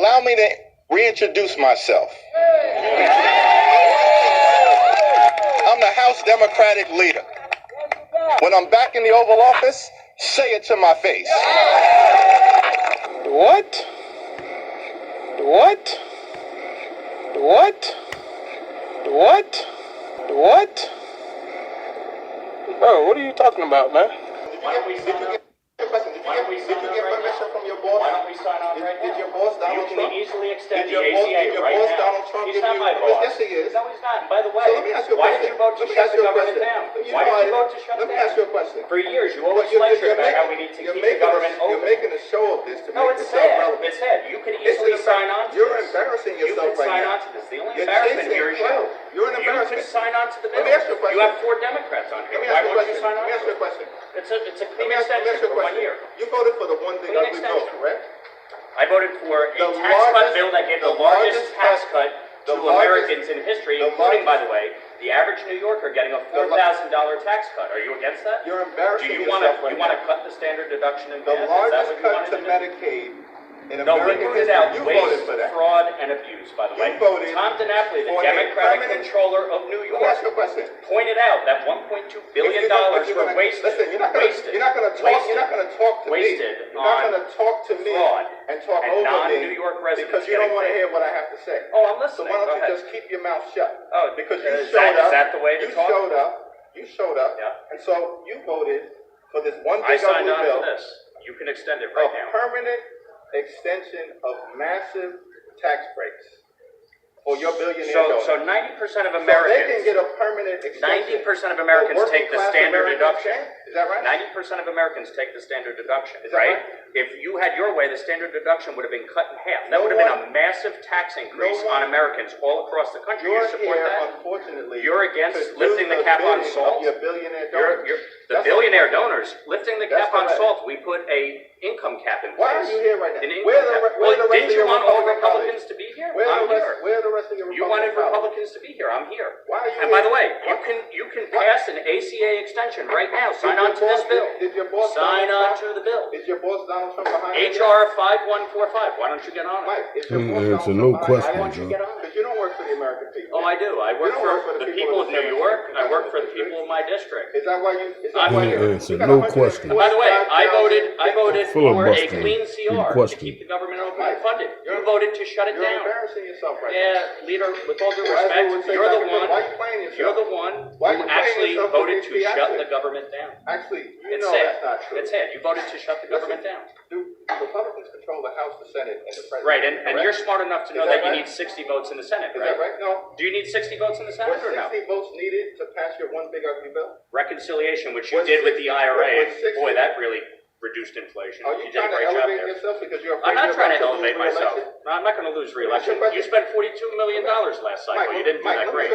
Allow me to reintroduce myself. I'm the House Democratic leader. When I'm back in the Oval Office, say it to my face. What? What? What? What? What? Bro, what are you talking about, man? Did you get permission from your boss? Why don't we sign on right now? Did your boss, Donald Trump? You can easily extend Did the your boss, ACA right now. Donald Trump He's give not you my permission? boss. Yes, he is. No, he's not. And by the way, So let me ask you a why question. did you vote to shut the government down? Why did you vote to shut it down? Let me ask you a question. For years, you always lectured about how we need to keep the government open. You're making a show of this to No, make it's yourself sad. relevant. It's sad. You could easily sign on to this. You're embarrassing yourself right now. You could sign on to this. The only You're embarrassment chasing here is you. clout. You're an You embarrassment. could sign on to the bill. Let me ask you a question. You have 4 Democrats on here. Let me Why ask you a won't you question. sign on Let me to ask you a it? question. It's a clean Let me ask extension you a for 1 question. year. You voted for the one big Clean ugly bill, extension. correct? I voted for a The tax cut largest- bill that gave the the largest largest tax cut- cut the to largest- Americans in history, the including, by largest- the way, the average New Yorker getting a $4,000 tax cut. Are you against that? You're Do embarrassing you yourself want right to now. cut the standard deduction in The half? Is that largest what you cut wanted to to do? Medicaid in No, we American rooted history. out You voted waste, for that. fraud, and abuse, by the You way. voted Tom DiNapoli, the for a Democratic permanent- controller of New Let me ask you a York, question. pointed out that $1.2 billion If you're were gonna- wasted. Listen, you're not going to talk. You're not going to talk to me. Wasted You're not on going to talk to me fraud and talk and over non-New me York residents because you don't getting want to paid. hear what I have to say. Oh, I'm So listening. why Go don't you ahead. just keep your mouth shut? Oh, Because you is showed that- up. is that the way to you talk? showed up. You showed up. Yeah. And so you voted for this one I big signed ugly on bill. to this. You can extend it A right now. permanent extension of massive tax breaks for your billionaire donors. So 90% of So they can Americans, get a permanent extension. 90% of Americans for take the working-class standard Americans. deduction. Is that right? 90% of Americans take the standard deduction, Is that right? right? If you had your way, the standard deduction would have been cut in half. That No would have been one- a massive tax increase no on one- Americans all across the country. You're You support here, that? unfortunately. You're against to lifting do the cap on bidding salt? of your billionaire You're, donors. the That's billionaire unfortunate. donors lifting the That's cap on correct. salt. We put a income cap in place. Why are you here right now? An income Where are the cap. re- where are Well, the rest didn't of you your want all Republican Republicans colleagues? to be here? Where are I'm the rest? here. Where are the rest of your You Republican wanted colleagues? Republicans to be here. I'm here. Why are you And by here? the way, What? you can pass an ACA extension right now. Sign on to this bill. Did your boss Sign Donald on Trump? to the bill. Is your boss Donald Trump behind you? HR 5145. Why don't you get on it? Mike, is your boss It's a Donald no Trump question, Why don't you Joe. get on it? Because you don't work for the American people. Oh, I do. I work don't work for the people of New York. I work for the people of my district. Is that why you? Is that I'm why here. you? It's a you got no 145,000 question. By the way, I voted for a Filibustering. clean Good CR to question. keep the government open and funded. You voted to shut it You're down. embarrassing yourself right now. Yeah, leader, with all due Why respect, would say you're the Dr. Bill, one. why are you playing yourself? You're the one Why are who you playing actually yourself voted with to these shut theatrics? the government down. Actually, you It's know sad. that's not true. It's sad. You voted to shut the government down. Do Republicans control the House, the Senate, and the President? Right, and you're smart enough to know Is that that you right? need 60 votes in the Senate, Is right? that right? No. Do you need 60 votes in the Senate Were or no? 60 votes needed to pass your one big ugly bill? Reconciliation, which you Was did with the 60 IRA, was 60 boy, that really reduced inflation. Are you You did a trying to great job elevate there. yourself because you're afraid I'm not you're trying to about elevate lose myself. re-election? No, I'm not going to lose re-election. Mike, You spent $42 million last cycle. You didn't do that great.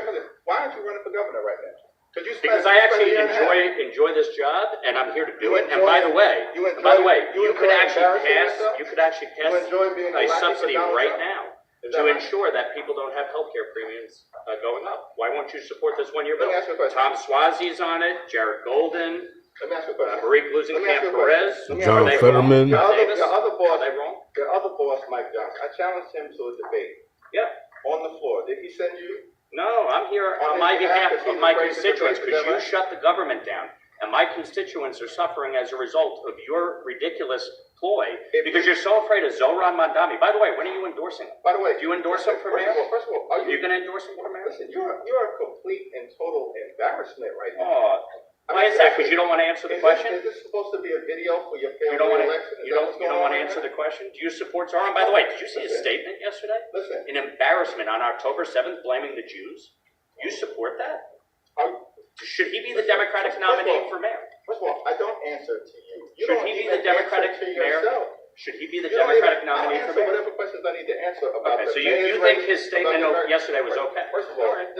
Why aren't you running for governor right now? Because I actually enjoy this job, and I'm here to do it. And by the way, you could actually pass enjoy being a a lackey for subsidy Donald right Trump? now Is to that right? ensure that people don't have healthcare premiums going up. Why won't you support this one-year Let bill? me ask you a question. Tom Swazi's on it, Jared Golden, Let me ask you a question. Marie Blusenkamp Perez. John Are they Fetterman. wrong? Your other boss, Are they wrong? your other boss, Mike Johnson, I challenged him to a debate Yeah. on the floor. Did he send you? No, I'm here On on my his behalf, behalf because of he's my afraid to constituents, debate, is because that you right? shut the government down, and my constituents are suffering as a result of your ridiculous ploy, because you're so afraid of Zohran Mandami. By the way, when are you endorsing him? By the way, Do you endorse him for mayor? First of all, are Are you you? going to endorse him for mayor? Listen, you're a complete and total embarrassment right now. Oh, why is that? Because you don't want to answer the question? Is this supposed to be a video for your You failed don't want to. re-election? Is You that don't. what's You going don't on want to right answer now? the question. Do you support Zohran? By the way, did you see his Listen. statement yesterday? Listen. An embarrassment on October 7th, blaming the Jews. You support that? Should he be the Democratic nominee for mayor? First of all, I don't answer to you. You Should don't he be even the Democratic answer to mayor? yourself. Should he be the You don't Democratic even- nominee I'll for answer mayor? whatever questions I need to answer about Okay, the so mayor's you think race, his statement about the American- yesterday was okay? First of all, All right.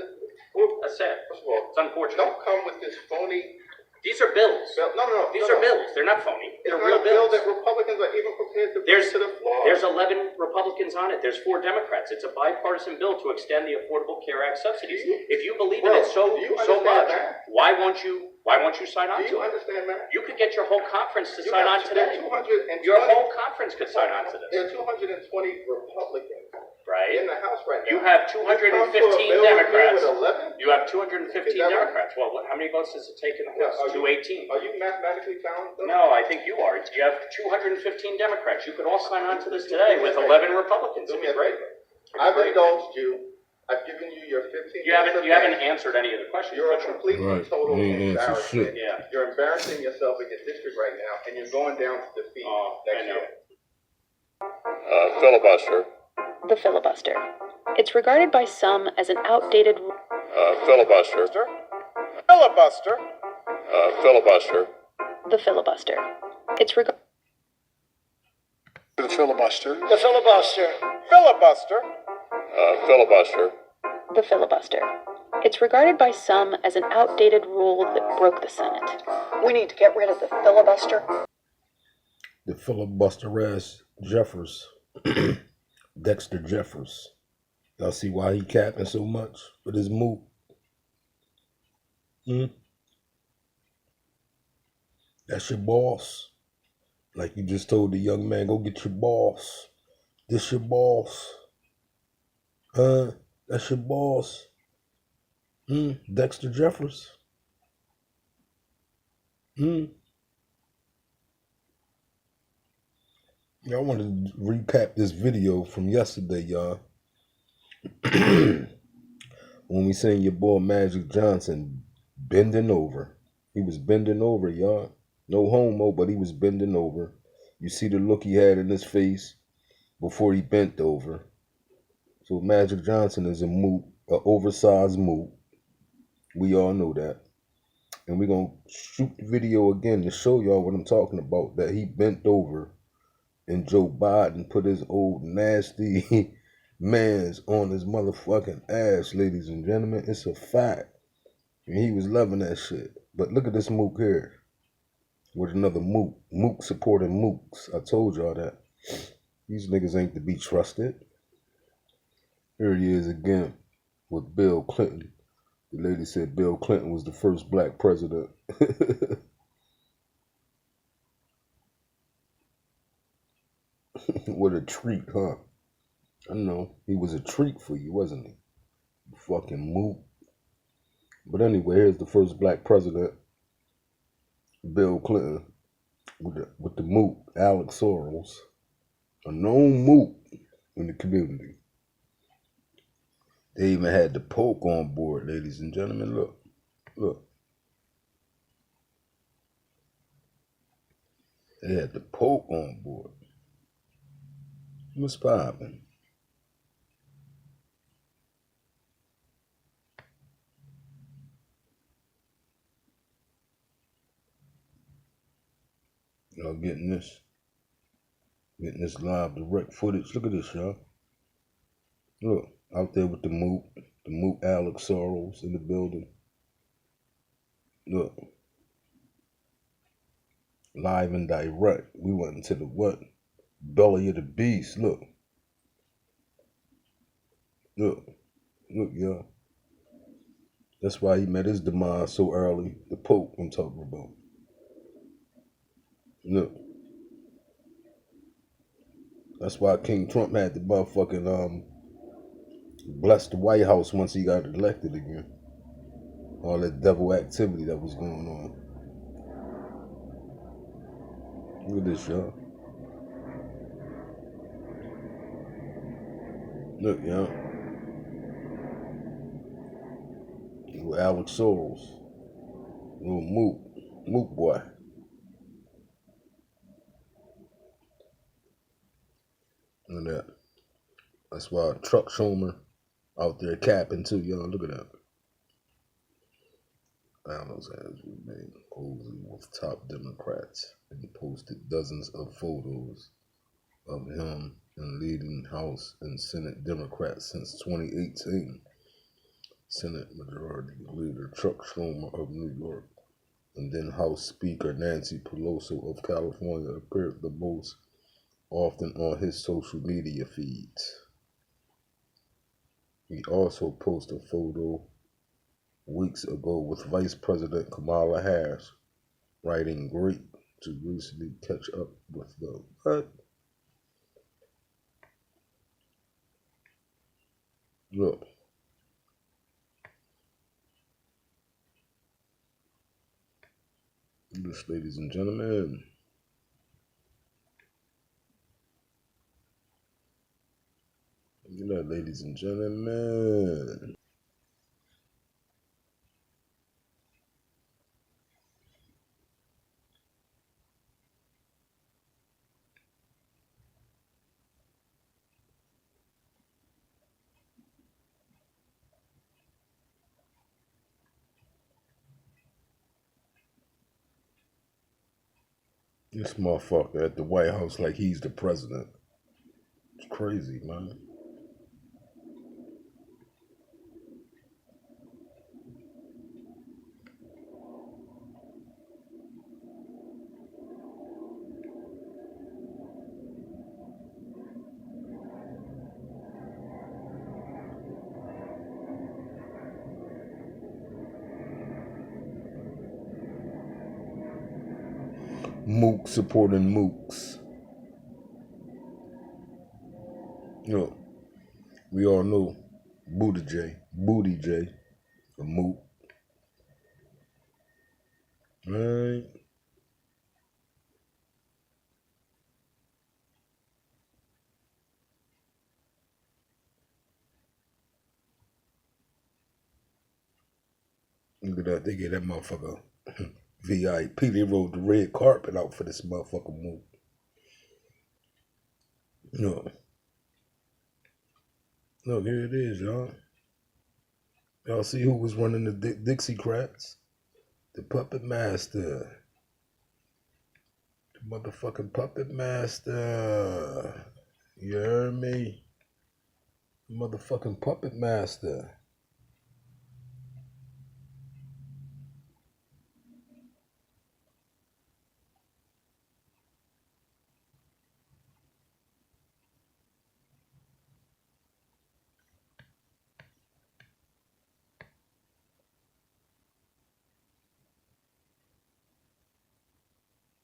That's sad. First of all, It's unfortunate. don't come with this phony These are bills. These are bills. They're not phony. They're real bills. That Republicans are even prepared to bring to the floor. There's 11 Republicans on it. There's 4 Democrats. It's a bipartisan bill to extend the Affordable Care Act subsidies. If you believe in it so much, why won't you sign on to it? Do you understand, man? You could get your whole conference to sign on today. Your whole conference could sign on to this. There are 220 Republicans right? in the House right now. You have 215 Democrats. You have 215 right? Democrats. Well, how many votes does it take in the House? 218. Are you mathematically challenged? No, I think you are. You have 215 Democrats. You could all sign on to this today with 11 Republicans. It'd be great. I've indulged you. I've given you your 15 You haven't answered any of the questions. You're a complete and total embarrassment. Yeah. You're embarrassing yourself in your district right now, and you're going down to defeat next year. Filibuster. The filibuster. It's regarded by some as an outdated... Filibuster. Filibuster. Filibuster. The filibuster. It's regarded... The filibuster. The filibuster. Filibuster. Filibuster. The filibuster. It's regarded by some as an outdated rule that broke the Senate. We need to get rid of the filibuster. The filibuster ass Jeffries. Dexter Jeffries. Y'all see why he capping so much with his move? That's your boss. Like you just told the young man, go get your boss. This your boss. That's your boss. Dexter Jeffries. I wanted to recap this video from yesterday, y'all. When we seen your boy Magic Johnson bending over. He was bending over, y'all. No homo, but he was bending over. You see the look he had in his face before he bent over. So Magic Johnson is a moot, an oversized moot. We all know that. And we're going to shoot the video again to show y'all what I'm talking about. That he bent over and Joe Biden put his old nasty mans on his motherfucking ass, ladies and gentlemen. It's a fact. And he was loving that shit. But look at this mook here. With another mook. Mook supporting mooks. I told y'all that. These niggas ain't to be trusted. Here he is again with Bill Clinton. The lady said Bill Clinton was the first black president. What a treat, huh? I know. He was a treat for you, wasn't he? You fucking mook. But anyway, here's the first black president, Bill Clinton, with the mook, Alex Soros, a known mook in the community. They even had the Pope on board, ladies and gentlemen. Look, look. They had the Pope on board. What's poppin'? Y'all getting this live direct footage. Look at this, y'all. Look, out there with the mook Alex Soros in the building. Look. Live and direct. We went into the what? Belly of the beast. Look. Look, y'all. That's why he met his demise so early. The Pope I'm talking about. Look. That's why King Trump had to motherfucking bless the White House once he got elected again. All that devil activity that was going on. Look at this, y'all. Look, y'all. Little Alex Soros. Little mook boy. Look at that. That's why Truck Schumer out there capping too, y'all. Look at that. Alex has remained posing with top Democrats and posted dozens of photos of him and leading House and Senate Democrats since 2018. Senate Majority Leader Chuck Schumer of New York And then House Speaker Nancy Pelosi of California appeared the most often on his social media feeds. He also posted a photo weeks ago with Vice President Kamala Harris, writing great to recently catch up with the what? Look. This, ladies and gentlemen. Look at that, ladies and gentlemen. This motherfucker at the White House like he's the president. It's crazy, man. Mook supporting mooks. You know, we all know Booty J, a mook. Right? Look at that, they gave that motherfucker VIP. They rolled the red carpet out for this motherfucker mook. You know. Look, here it is, y'all. Y'all see who was running the Dixiecrats? The puppet master. The motherfucking puppet master. You heard me? The motherfucking puppet master.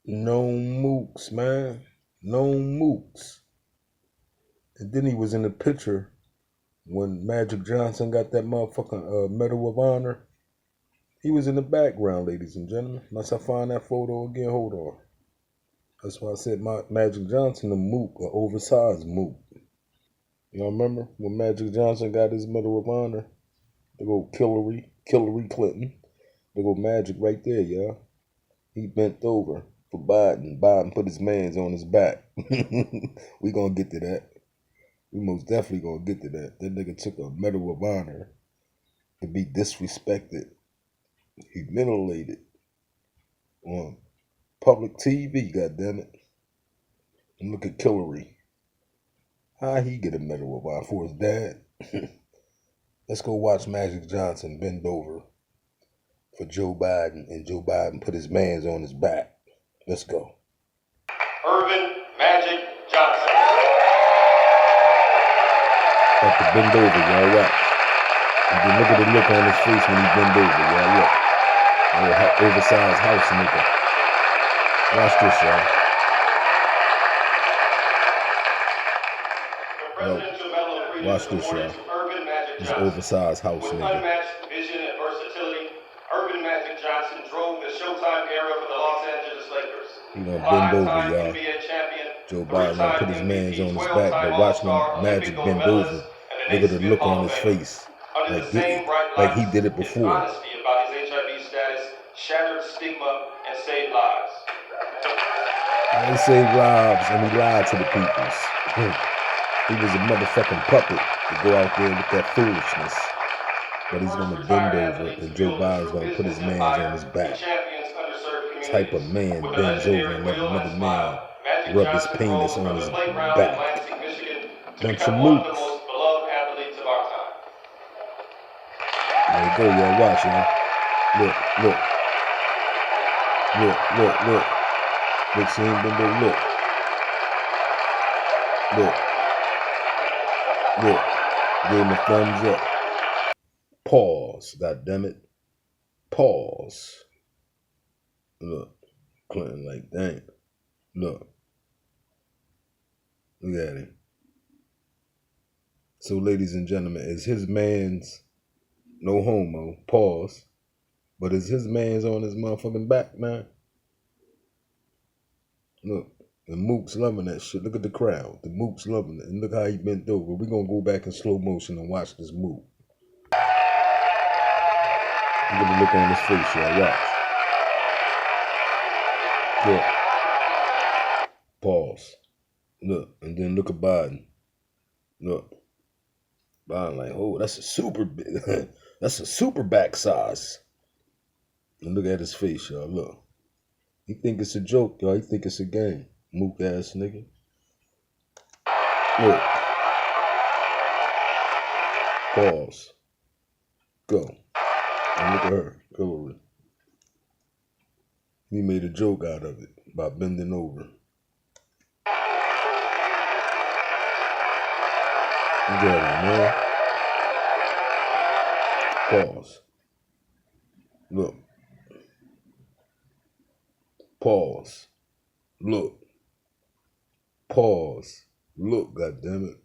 No mooks, man. No mooks. And then he was in the picture when Magic Johnson got that motherfucking Medal of Honor. He was in the background, ladies and gentlemen. Unless I find that photo again, hold on. That's why I said Magic Johnson, the mook, an oversized mook. Y'all remember when Magic Johnson got his Medal of Honor? They go Hillary Clinton. They go Magic right there, y'all. He bent over for Biden. Biden put his mans on his back. We gonna get to that. We most definitely gonna get to that. That nigga took a Medal of Honor to be disrespected, humiliated on public TV, goddammit. And look at Hillary. How he get a Medal of Honor for his dad? Let's go watch Magic Johnson bend over for Joe Biden, and Joe Biden put his mans on his back. Let's go. Irvin Magic Johnson. Have to bend over, y'all. Watch. And then look at the look on his face when he bend over, y'all. Look. Oversized house nigga. Watch this, y'all. Watch this, y'all. This oversized house With nigga. unmatched vision and versatility, Irvin Magic Johnson drove the Showtime era for the Los Angeles Lakers. He gonna bend over, Five-time y'all. NBA champion, Joe Biden gonna put his three-time mans on his MVP, back, but watch 12-time when Magic All-Star, bend Olympic over. gold medalist, Look at the and look Hall on of his Fame. face. Under the same bright Like he lights, did it his before. honesty about his HIV status shattered stigma and saved lives. He saved lives and he lied to the peoples. He was a motherfucking puppet to go out there with that foolishness. But he's gonna bend over and Joe Biden's gonna put his mans on his back. Type of man bends over and let another man rub his penis on his back. Bunch of mooks. There you go, y'all. Watch, y'all. Look. Look. Look, she ain't been there. Look. Gave him a thumbs up. Pause, goddammit. Pause. Look. Clinton like, damn. Look at him. So, ladies and gentlemen, is his man's, no homo, pause, but is his man's on his motherfucking back, man? Look, and Mook's loving that shit. Look at the crowd. The Mook's loving it. And look how he bent over. We're going to go back in slow motion and watch this Mook. Look at the look on his face, y'all. Watch. Look. Pause. Look. And then look at Biden. Look. Biden like, oh, that's a super big. That's a super back size. And look at his face, y'all. Look. He think it's a joke, y'all. He think it's a game. Mook ass nigga. Look. Pause. Go. And look at her. Hillary. He made a joke out of it by bending over. Look at him, man. Pause. Look. Pause. Look. Pause. Look, goddammit.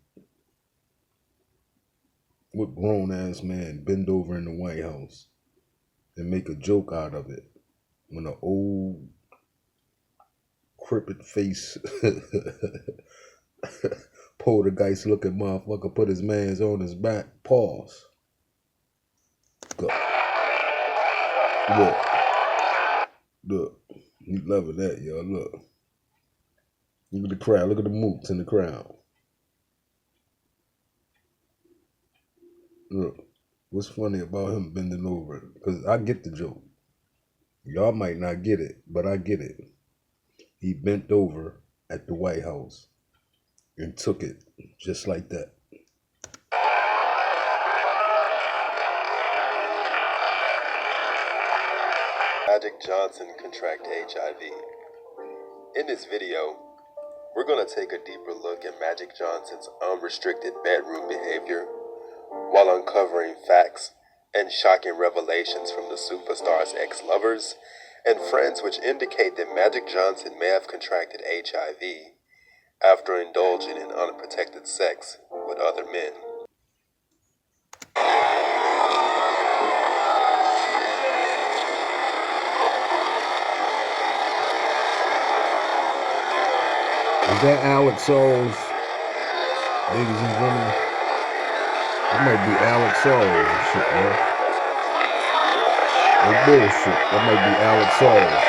What grown ass man bend over in the White House and make a joke out of it when an old crippled face poltergeist looking motherfucker put his man's on his back? Pause. Go. Look. You loving that, y'all. Look. Look at the crowd. Look at the mooks in the crowd. Look. What's funny about him bending over? Because I get the joke. Y'all might not get it, but I get it. He bent over at the White House and took it just like that. Magic Johnson contract HIV. In this video, we're going to take a deeper look at Magic Johnson's unrestricted bedroom behavior while uncovering facts and shocking revelations from the superstar's ex-lovers and friends which indicate that Magic Johnson may have contracted HIV after indulging in unprotected sex with other men. Is that Alex Souls, ladies and gentlemen? That might be Alex Souls and shit, man. That's bullshit. That might be Alex Souls.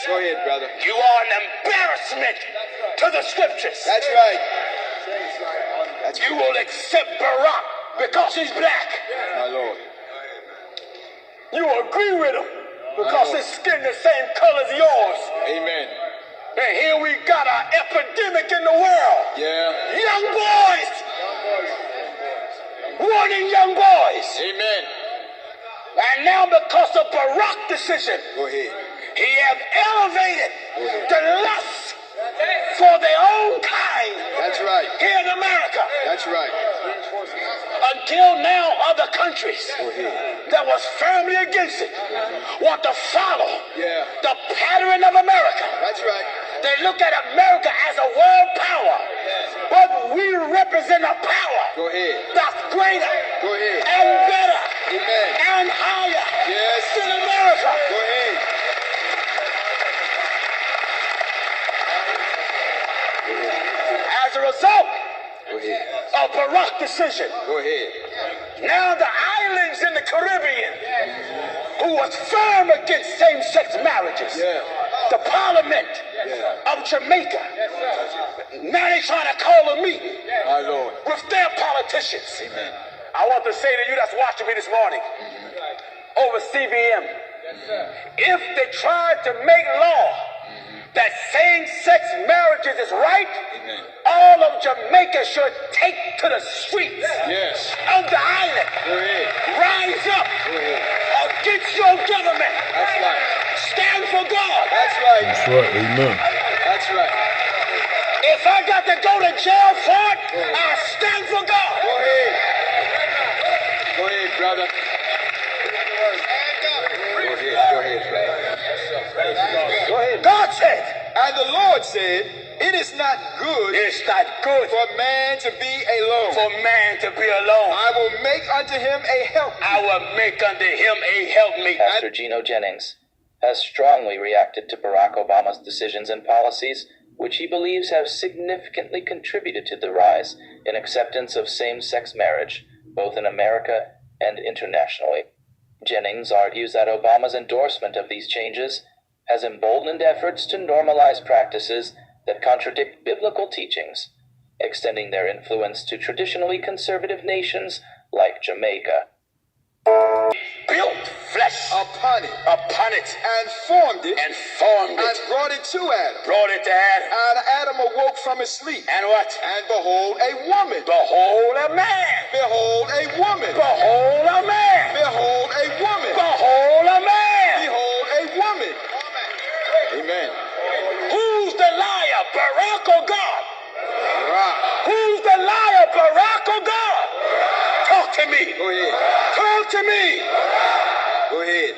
Go ahead, brother. You are an embarrassment to the scriptures. That's right. You will accept Barack because he's black. My Lord. You agree with him because his skin the same color as yours. Amen. And here we got an epidemic in the world. Yeah. Young boys. Warning young boys. Amen. And now because of Barack's decision, Go ahead. he have elevated the lust for their own kind. That's right. Here in America. That's right. Until now, other countries that was firmly against it want to follow Yeah. the pattern of America. That's right. They look at America as a world power. But we represent a power. Go ahead. That's greater. Go ahead. And better. Amen. And higher. Yes. Than America. Go ahead. As a result Go ahead. of Barack's decision, Go ahead. now the islands in the Caribbean, who was firm against same-sex marriages, Yeah. the Parliament of Jamaica, now they trying to call a meeting My Lord. with their politicians. Amen. I want to say to you that's watching me this morning, over CBM, if they tried to make law that same-sex marriages is right, Amen. all of Jamaica should take to the streets Yes. of the island. Go ahead. Rise up Go ahead. against your government. That's right. Stand for God. That's right. That's right. Amen. That's right. If I got to go to jail for it, I'll stand for God. Go ahead. Go ahead, brother. Go ahead. Go ahead, brother. Go ahead. God said, And the Lord said, it is not good it's not good for man to be alone. for man to be alone. I will make unto him a help. I will make unto him a helpmeet. Pastor Gino Jennings has strongly reacted to Barack Obama's decisions and policies, which he believes have significantly contributed to the rise in acceptance of same-sex marriage, both in America and internationally. Jennings argues that Obama's endorsement of these changes has emboldened efforts to normalize practices that contradict biblical teachings, extending their influence to traditionally conservative nations like Jamaica. Built flesh Upon it. And formed it. and formed And it. brought it to Adam. Brought it to Adam. And Adam awoke from his sleep. And what? And behold, a woman. Behold a man. Behold, a woman. Behold a man. Behold, a woman. Behold a man. Behold, a woman. Amen. Who's the liar, Barack or God? Right. Who's the liar, Barack or God? Talk to me. Go ahead. Talk to me. Go ahead.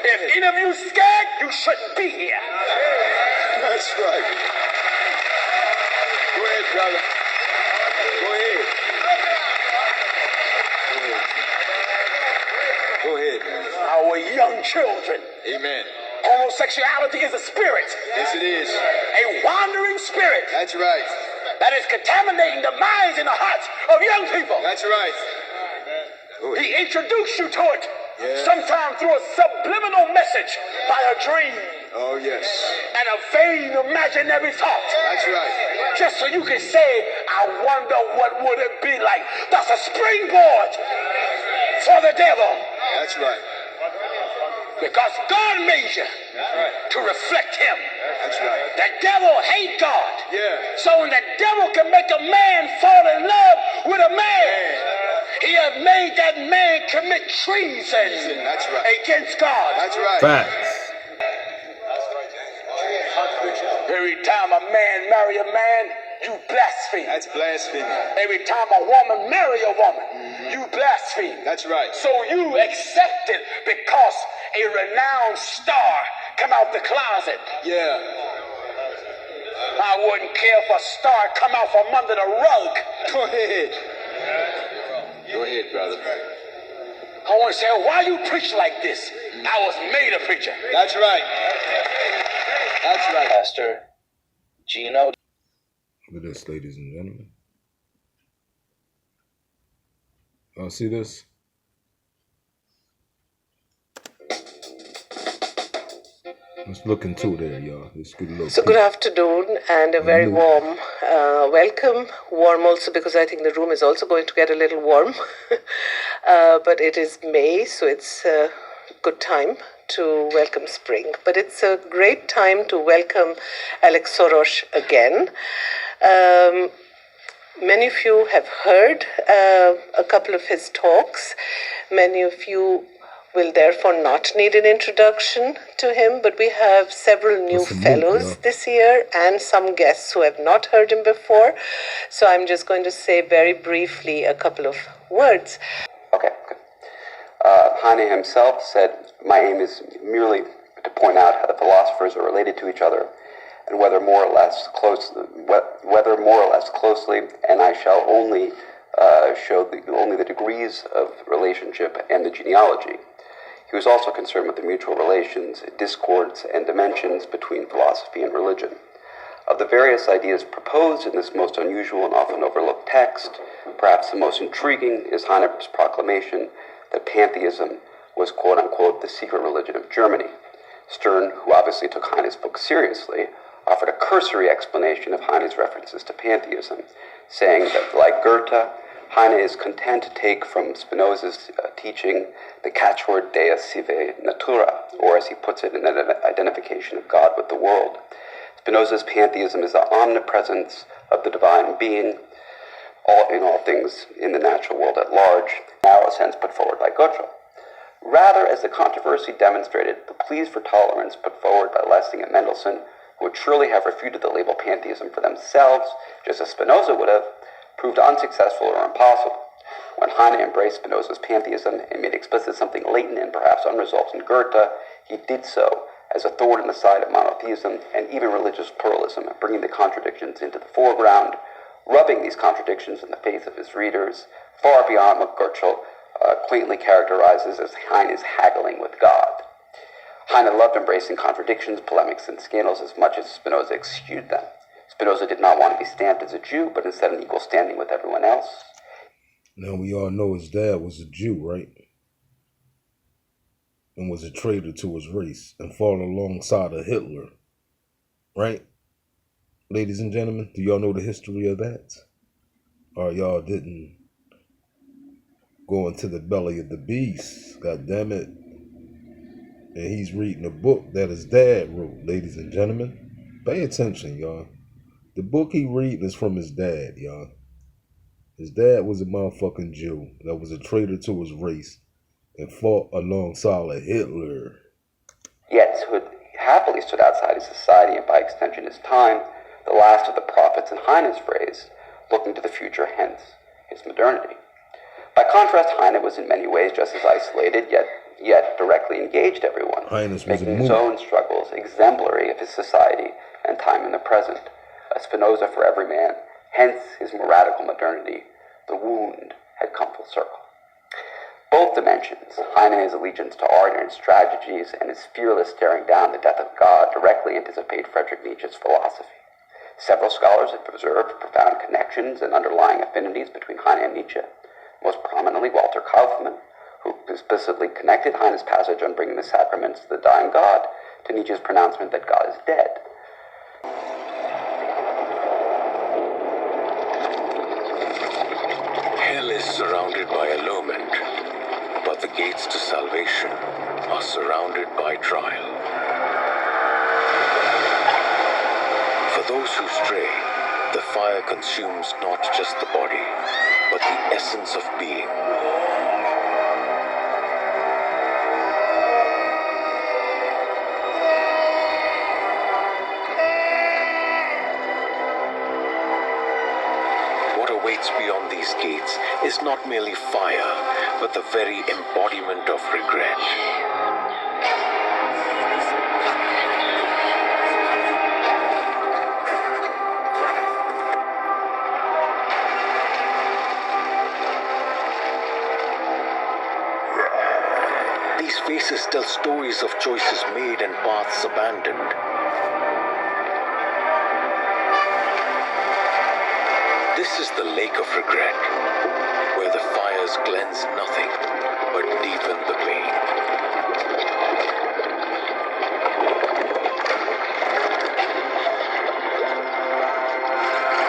If any of you scared, you shouldn't be here. That's right. Go ahead, brother. Go ahead. Go ahead, man. Our young children. Amen. Homosexuality is a spirit. Yes, it is. A wandering spirit That's right. that is contaminating the minds and the hearts of young people. That's right. Go ahead. He introduced you to it, Yeah. sometimes through a subliminal message by a dream Oh, yes. and a vain imaginary thought. That's right. Just so you can say, I wonder what would it be like. That's a springboard for the devil. That's right. Because God made you That's right. to reflect him. That's right. The devil hate God. Yeah. So when the devil can make a man fall in love with a man, he has made that man commit treason That's right. against God. That's right. Facts. Every time a man marry a man, you blaspheme. That's blasphemy. Every time a woman marry a woman, you blaspheme. That's right. So you accept it because a renowned star come out the closet. Yeah. I wouldn't care if a star come out from under the rug. Go ahead. Go ahead, brother. I want to say, why you preach like this? I was made a preacher. That's right. That's right. Pastor Gino. Look at this, ladies and gentlemen. Y'all see this? Let's look into there, y'all. Let's get a look. So good afternoon and a very warm welcome. Warm also because I think the room is also going to get a little warm. But it is May, so it's a good time to welcome spring. But it's a great time to welcome Alex Soros again. Many of you have heard a couple of his talks. Many of you will therefore not need an introduction to him, but we have several new fellows this year and some guests who have not heard him before. So I'm just going to say very briefly a couple of words. Okay. Heine himself said, my aim is merely to point out how the philosophers are related to each other and whether more or less closely, and I shall only show only the degrees of relationship and the genealogy. He was also concerned with the mutual relations, discords, and dimensions between philosophy and religion. Of the various ideas proposed in this most unusual and often overlooked text, perhaps the most intriguing is Heine's proclamation that pantheism was quote-unquote the secret religion of Germany. Stern, who obviously took Heine's book seriously, offered a cursory explanation of Heine's references to pantheism, saying that, like Goethe, Heine is content to take from Spinoza's teaching the catchword Deus sive natura, or as he puts it, an identification of God with the world. Spinoza's pantheism is the omnipresence of the divine being in all things in the natural world at large, now a sense put forward by Goethe. Rather, as the controversy demonstrated, the pleas for tolerance put forward by Lessing and Mendelssohn, who would surely have refuted the label pantheism for themselves, just as Spinoza would have, proved unsuccessful or impossible. When Heine embraced Spinoza's pantheism and made explicit something latent and perhaps unresolved in Goethe, he did so as a thorn in the side of monotheism and even religious pluralism, bringing the contradictions into the foreground, rubbing these contradictions in the face of his readers, far beyond what Goethe quaintly characterizes as Heine's haggling with God. Heine loved embracing contradictions, polemics, and scandals as much as Spinoza excused them. Spinoza did not want to be stamped as a Jew, but instead an equal standing with everyone else. Now we all know his dad was a Jew, right? And was a traitor to his race and fought alongside of Hitler, right? Ladies and gentlemen, do y'all know the history of that? Or y'all didn't go into the belly of the beast, god damn it. And he's reading a book that his dad wrote, ladies and gentlemen. Pay attention, y'all. The book he reading is from his dad, y'all. His dad was a motherfucking Jew that was a traitor to his race and fought alongside of Hitler. Yet who happily stood outside his society and by extension his time, the last of the prophets in Heine's phrase, looking to the future, hence his modernity. By contrast, Heine was in many ways just as isolated, yet directly engaged everyone, making his own struggles exemplary of his society and time in the present. A Spinoza for every man, hence his more radical modernity. The wound had come full circle. Both dimensions, Heine and his allegiance to art and its tragedies, and his fearless staring down the death of God, directly anticipate Friedrich Nietzsche's philosophy. Several scholars have observed profound connections and underlying affinities between Heine and Nietzsche, most prominently Walter Kaufmann, who explicitly connected Heine's passage on bringing the sacraments to the dying God to Nietzsche's pronouncement that God is dead. Hell is surrounded by allurement, but the gates to salvation are surrounded by trial. For those who stray, the fire consumes not just the body, but the essence of being. What awaits beyond these gates is not merely fire, but the very embodiment of regret. These faces tell stories of choices made and paths abandoned. This is the lake of regret, where the fires cleanse nothing but deepen the pain.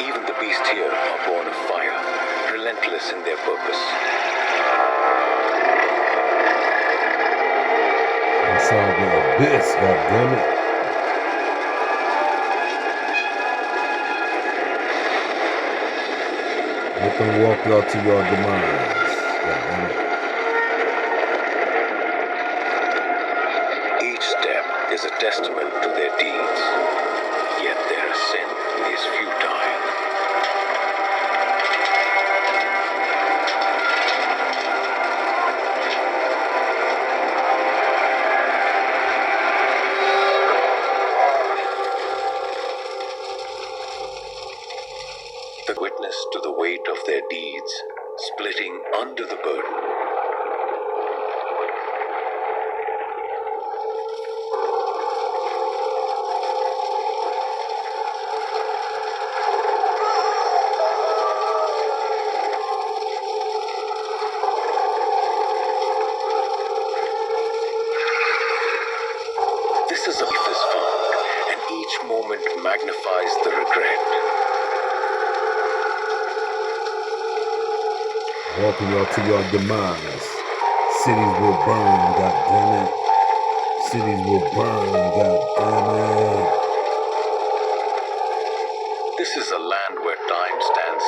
Even the beasts here are born of fire, relentless in their purpose. Inside the abyss, goddammit. Let them walk y'all to your demise, goddammit. Each step is a testament to their deeds, yet their ascent is futile. under the burden. This is a life is found, and each moment magnifies the regret. Walking y'all to your demise. Cities will burn, goddammit. Cities will burn, goddammit. This is a land where time stands